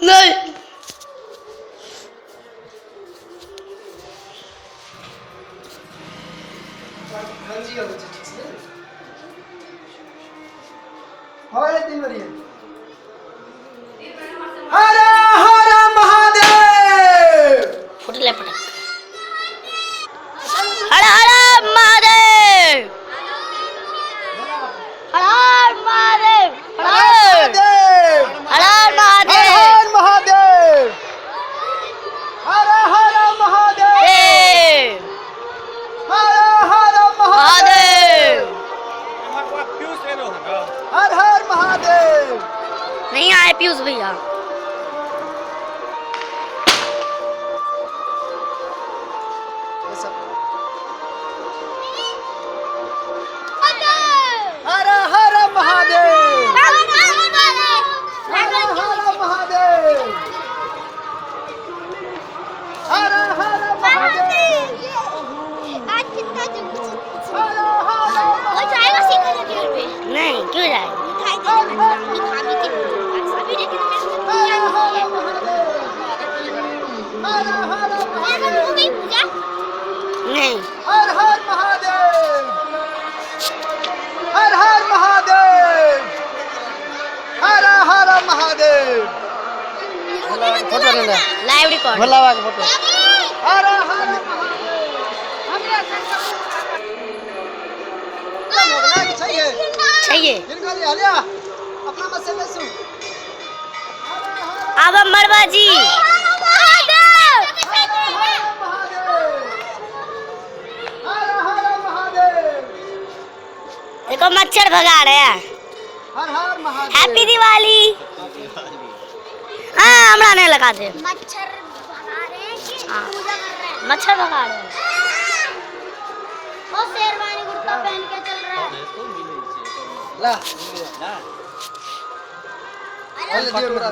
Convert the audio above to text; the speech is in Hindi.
नहीं हमारे 3 बारी है। हर हर महादेव। फुटले पटक हर हर महादेव हर हर महादेव हर हर महादेव महादेव। हर हर महादेव। हर हर महादेव। हर हर महादेव। नहीं आए पीयूष भैया हर हर महादेव। हर हर महादेव। हर हर महादेव। नहीं क्यों जाएगा नहीं हर हर महादेव। हर हर महादेव। हर हर महादेव। फोटो लेना लाइव रिकॉर्ड भोला बाबा का फोटो। हर हर महादेव। चाहिए इनका ले लिया अपना मसले सुन। अब अमरवा जी देखो मच्छर भगा रहे हैं। हर हर महादेव। हैप्पी दिवाली। हाँ हमरा नहीं लगा दे मच्छर भगा रहे हैं कि हाँ। पूजा कर रहे हैं? मच्छर भगा रहे हैं। वो शेरवानी कुर्ता पहन के चल रहा है। ला अरे दियो मेरा